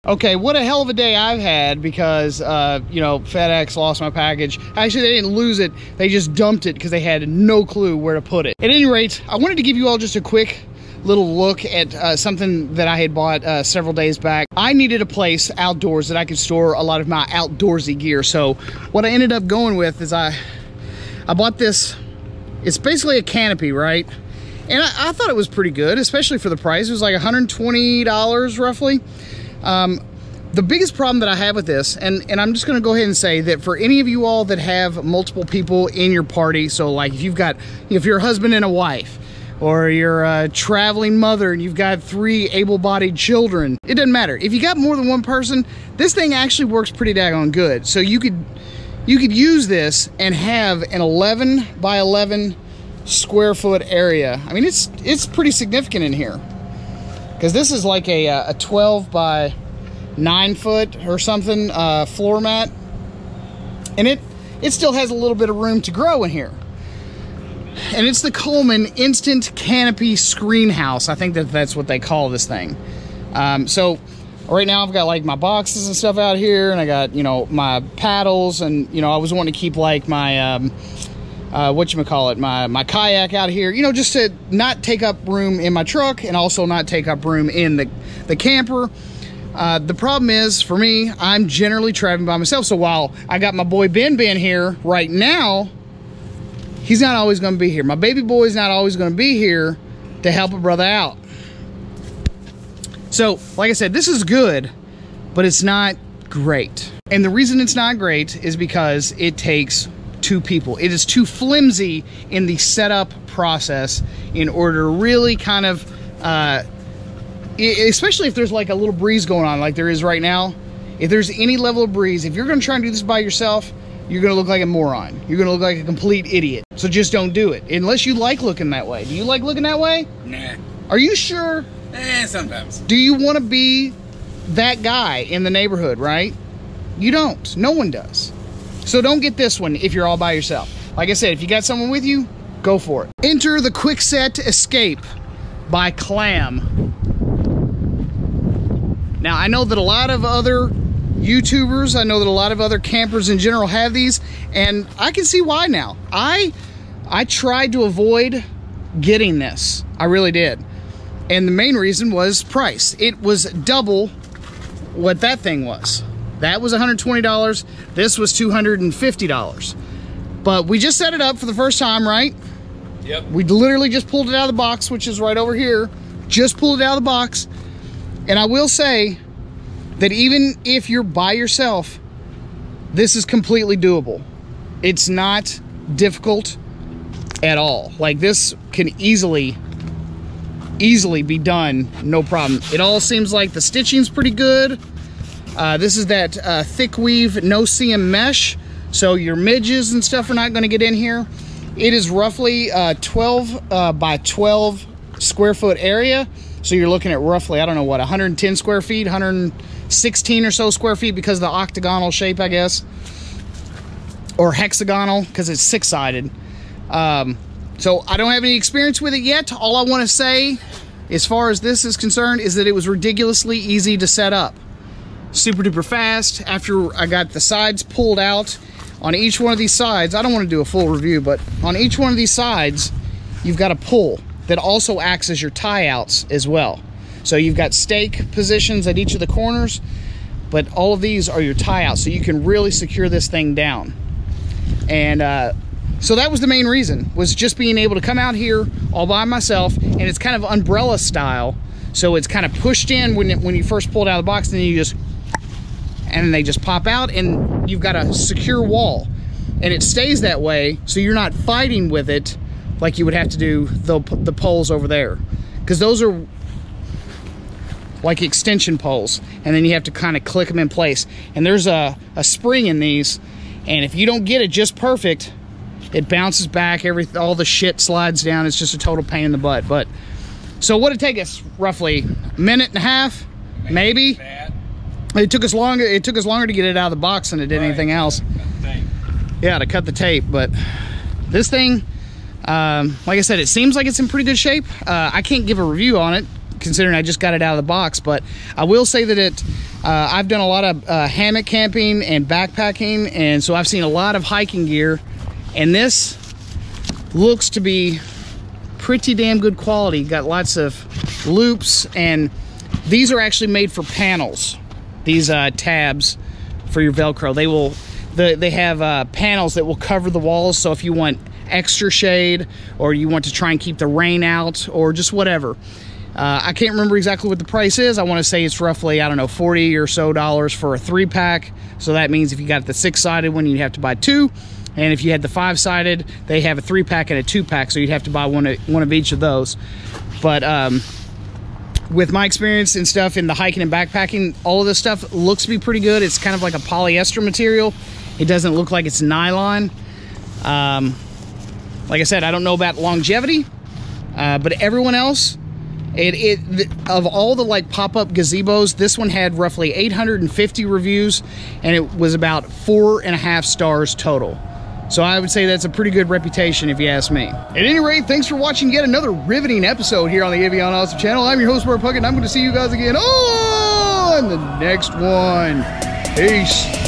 Okay, what a hell of a day I've had because, you know, FedEx lost my package. Actually, they didn't lose it. They just dumped it because they had no clue where to put it. At any rate, I wanted to give you all just a quick little look at something that I had bought several days back. I needed a place outdoors that I could store a lot of my outdoorsy gear. So what I ended up going with is I bought this. It's basically a canopy, right? And I thought it was pretty good, especially for the price. It was like $120 roughly. The biggest problem that I have with this, and I'm just going to go ahead and say that for any of you all that have multiple people in your party, so like if you're a husband and a wife, or you're a traveling mother and you've got 3 able-bodied children, it doesn't matter. If you got more than one person, this thing actually works pretty daggone good. So you could use this and have an 11 by 11 square foot area. I mean, it's pretty significant in here. Because this is like a 12 by 9 foot or something floor mat. And it still has a little bit of room to grow in here. And it's the Coleman Instant Canopy Screen House. I think that's what they call this thing. So right now I've got like my boxes and stuff out here. And I got, you know, my paddles. And, you know, I was wanting to keep like my... my kayak out here, you know, just to not take up room in my truck and also not take up room in the camper. The problem is, for me, I'm generally traveling by myself. So while I got my boy Ben here right now, he's not always going to be here. My baby boy's not always going to be here to help a brother out. So, like I said, this is good, but it's not great. And the reason it's not great is because it takes 2 people. It is too flimsy in the setup process in order to really kind of, especially if there's like a little breeze going on like there is right now. If there's any level of breeze, if you're going to try and do this by yourself, you're going to look like a moron. You're going to look like a complete idiot. So just don't do it. Unless you like looking that way. Do you like looking that way? Nah. Are you sure? Sometimes. Do you want to be that guy in the neighborhood, right? You don't. No one does. So don't get this one if you're all by yourself. Like I said, if you got someone with you, go for it. Enter the Quickset Escape by Clam. Now, I know that a lot of other YouTubers, I know that a lot of other campers in general have these, and I can see why now. I tried to avoid getting this. I really did. And the main reason was price. It was double what that thing was. That was $120. This was $250. But we just set it up for the first time, right? Yep. We literally just pulled it out of the box, which is right over here. Just pulled it out of the box. And I will say that even if you're by yourself, this is completely doable. It's not difficult at all. Like, this can easily be done, no problem. It all seems like the stitching's pretty good. This is that thick weave, no seam mesh, so your midges and stuff are not going to get in here. It is roughly 12 by 12 square foot area, so you're looking at roughly, I don't know what, 110 square feet, 116 or so square feet because of the octagonal shape, I guess, or hexagonal because it's 6-sided. So I don't have any experience with it yet. All I want to say, as far as this is concerned, is that it was ridiculously easy to set up. Super duper fast. After I got the sides pulled out, on each one of these sides, I don't want to do a full review, but on each one of these sides, you've got a pull that also acts as your tie outs as well. So you've got stake positions at each of the corners, but all of these are your tie outs, so you can really secure this thing down. And so that was the main reason, was just being able to come out here all by myself, and it's kind of umbrella style. So it's kind of pushed in when you first pull it out of the box, and then then they just pop out, and you've got a secure wall. And it stays that way, so you're not fighting with it like you would have to do the poles over there. Because those are like extension poles, and then you have to kind of click them in place. And there's a spring in these, and if you don't get it just perfect, it bounces back, all the shit slides down. It's just a total pain in the butt. But so what did it take us? Roughly a minute and a half, maybe. It took us longer to get it out of the box than it did anything else. Yeah, to cut the tape. But this thing, like I said, it seems like it's in pretty good shape. I can't give a review on it considering I just got it out of the box, but I will say that I've done a lot of hammock camping and backpacking, and so I've seen a lot of hiking gear, and this looks to be pretty damn good quality. Got lots of loops, and these are actually made for panels. These tabs for your Velcro. They have panels that will cover the walls, so if you want extra shade or you want to try and keep the rain out or just whatever. I can't remember exactly what the price is. I want to say it's roughly, I don't know, $40 or so for a 3-pack. So that means if you got the 6-sided one, you'd have to buy 2. And if you had the 5-sided, they have a 3-pack and a 2-pack, so you'd have to buy one of each of those. But with my experience and stuff in the hiking and backpacking, all of this stuff looks to be pretty good. It's kind of like a polyester material. It doesn't look like it's nylon. Like I said, I don't know about longevity, but everyone else, of all the like pop-up gazebos, this one had roughly 850 reviews, and it was about 4.5 stars total. So I would say that's a pretty good reputation if you ask me. At any rate, thanks for watching yet another riveting episode here on the Avion Awesome channel. I'm your host, Puckett, and I'm going to see you guys again on the next one. Peace.